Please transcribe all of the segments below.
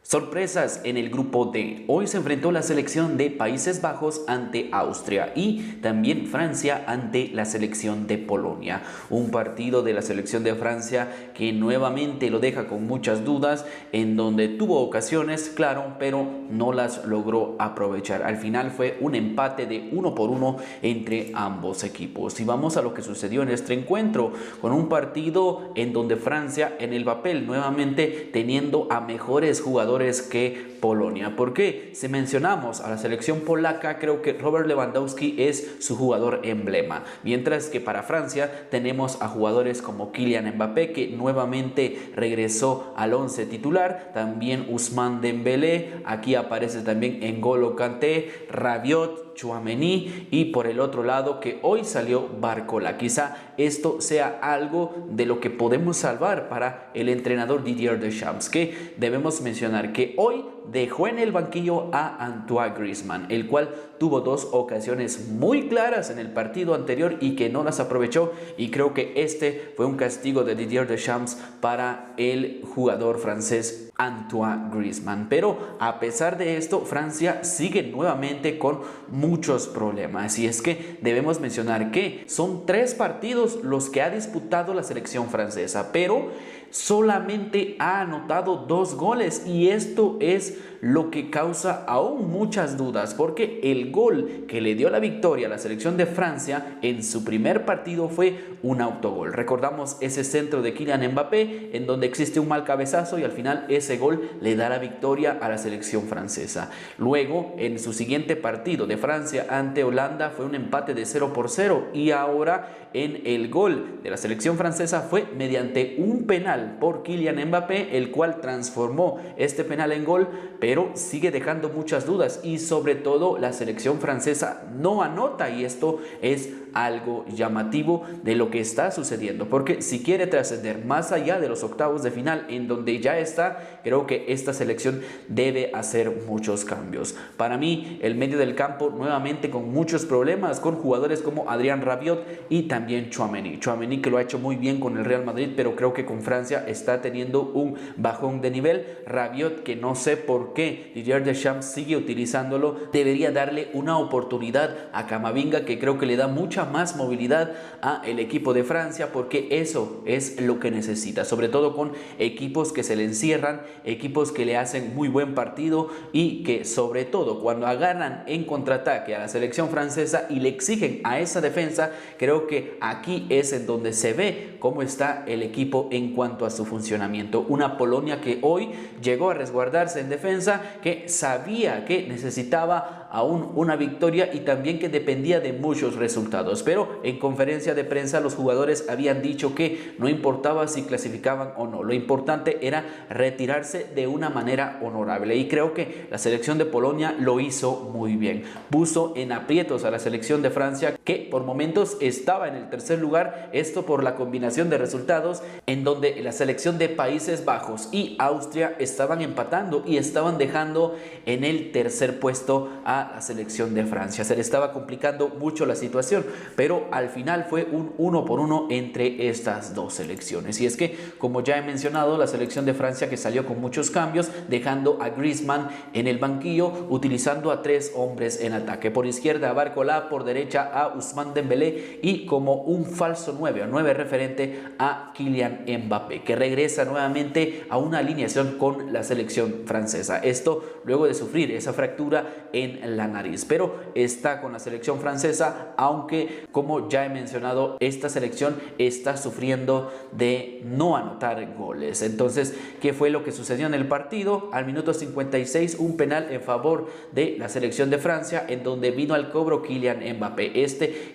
Sorpresas en el grupo D. Hoy se enfrentó la selección de Países Bajos ante Austria y también Francia ante la selección de Polonia. Un partido de la selección de Francia que nuevamente lo deja con muchas dudas, en donde tuvo ocasiones, claro, pero no las logró aprovechar. Al final fue un empate de 1-1 entre ambos equipos. Y vamos a lo que sucedió en este encuentro, con un partido en donde Francia en el papel nuevamente teniendo a mejores jugadores que Polonia. ¿Por qué? Si mencionamos a la selección polaca, creo que Robert Lewandowski es su jugador emblema, mientras que para Francia tenemos a jugadores como Kylian Mbappé, que nuevamente regresó al once titular, también Ousmane Dembélé, aquí aparece también N'Golo Kanté, Rabiot, Tchouaméni, y por el otro lado que hoy salió Barcola. Quizá esto sea algo de lo que podemos salvar para el entrenador Didier Deschamps, que debemos mencionar que hoy dejó en el banquillo a Antoine Griezmann, el cual tuvo dos ocasiones muy claras en el partido anterior y que no las aprovechó, y creo que este fue un castigo de Didier Deschamps para el jugador francés Antoine Griezmann. Pero a pesar de esto, Francia sigue nuevamente con muchos problemas, y es que debemos mencionar que son 3 partidos los que ha disputado la selección francesa, pero solamente ha anotado 2 goles, y esto es lo que causa aún muchas dudas, porque el gol que le dio la victoria a la selección de Francia en su primer partido fue un autogol. Recordamos ese centro de Kylian Mbappé en donde existe un mal cabezazo y al final ese gol le da la victoria a la selección francesa. Luego, en su siguiente partido de Francia ante Holanda, fue un empate de 0-0, y ahora en el gol de la selección francesa fue mediante un penal por Kylian Mbappé, el cual transformó este penal en gol, pero sigue dejando muchas dudas, y sobre todo la selección francesa no anota, y esto es algo llamativo de lo que está sucediendo, porque si quiere trascender más allá de los octavos de final en donde ya está, creo que esta selección debe hacer muchos cambios. Para mí, el medio del campo nuevamente con muchos problemas, con jugadores como Adrien Rabiot y también Tchouaméni, que lo ha hecho muy bien con el Real Madrid, pero creo que con Francia está teniendo un bajón de nivel. Rabiot, que no sé por qué Didier Deschamps sigue utilizándolo, debería darle una oportunidad a Camavinga, que creo que le da mucha más movilidad a el equipo de Francia, porque eso es lo que necesita, sobre todo con equipos que se le encierran, equipos que le hacen muy buen partido, y que sobre todo cuando agarran en contraataque a la selección francesa y le exigen a esa defensa, creo que aquí es en donde se ve cómo está el equipo en cuanto a su funcionamiento. Una Polonia que hoy llegó a resguardarse en defensa, que sabía que necesitaba aún una victoria y también que dependía de muchos resultados, pero en conferencia de prensa los jugadores habían dicho que no importaba si clasificaban o no, lo importante era retirarse de una manera honorable, y creo que la selección de Polonia lo hizo muy bien. Puso en aprietos a la selección de Francia, que por momentos estaba en el tercer lugar, esto por la combinación de resultados en donde la selección de Países Bajos y Austria estaban empatando y estaban dejando en el tercer puesto a la selección de Francia. Se le estaba complicando mucho la situación, pero al final fue un 1-1 entre estas dos selecciones. Y es que, como ya he mencionado, la selección de Francia que salió con muchos cambios, dejando a Griezmann en el banquillo, utilizando a 3 hombres en ataque. Por izquierda a Barcola, por derecha a Ousmane Dembélé, y como un falso 9 o 9 referente a Kylian Mbappé, que regresa nuevamente a una alineación con la selección francesa. Esto luego de sufrir esa fractura en la nariz, pero está con la selección francesa, aunque como ya he mencionado, esta selección está sufriendo de no anotar goles. Entonces, ¿qué fue lo que sucedió en el partido? Al minuto 56, un penal en favor de la selección de Francia, en donde vino al cobro Kylian Mbappé,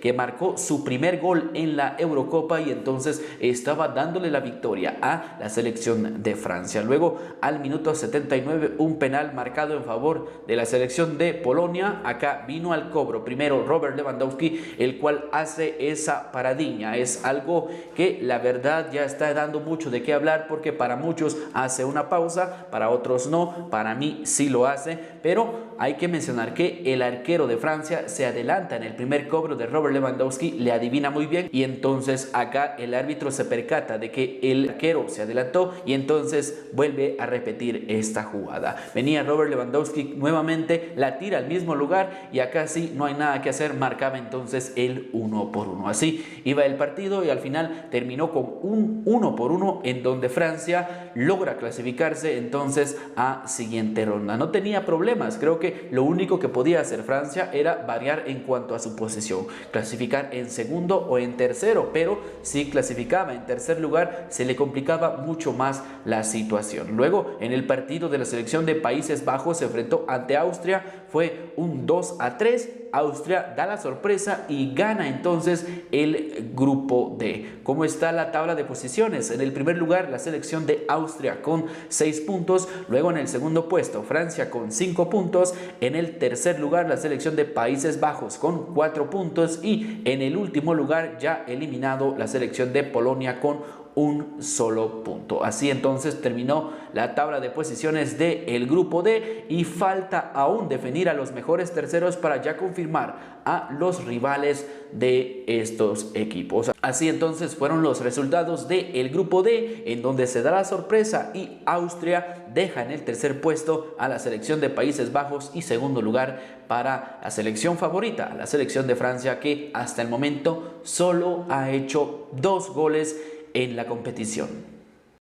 que marcó su primer gol en la Eurocopa, y entonces estaba dándole la victoria a la selección de Francia. Luego, al minuto 79, un penal marcado en favor de la selección de Polonia. Acá vino al cobro primero Robert Lewandowski, el cual hace esa paradiña. Es algo que la verdad ya está dando mucho de qué hablar, porque para muchos hace una pausa, para otros no, para mí sí lo hace, pero hay que mencionar que el arquero de Francia se adelanta en el primer cobro de Robert Lewandowski, le adivina muy bien, y entonces acá el árbitro se percata de que el arquero se adelantó y entonces vuelve a repetir esta jugada. Venía Robert Lewandowski nuevamente, la tira al mismo lugar y acá sí no hay nada que hacer, marcaba entonces el 1-1. Así iba el partido y al final terminó con un 1-1 en donde Francia logra clasificarse entonces a siguiente ronda. No tenía problemas, creo que lo único que podía hacer Francia era variar en cuanto a su posición, clasificar en segundo o en tercero, pero si clasificaba en tercer lugar se le complicaba mucho más la situación. Luego en el partido de la selección de Países Bajos se enfrentó ante Austria, fue un 2-3. Austria da la sorpresa y gana entonces el grupo D. ¿Cómo está la tabla de posiciones? En el primer lugar la selección de Austria con 6 puntos, luego en el segundo puesto Francia con 5 puntos, en el tercer lugar la selección de Países Bajos con 4 puntos y en el último lugar ya eliminado la selección de Polonia con un solo punto. Así entonces terminó la tabla de posiciones del grupo D y falta aún definir a los mejores terceros para ya confirmar a los rivales de estos equipos. Así entonces fueron los resultados del grupo D, en donde se da la sorpresa y Austria deja en el tercer puesto a la selección de Países Bajos y segundo lugar para la selección favorita, la selección de Francia, que hasta el momento solo ha hecho 2 goles en la competición.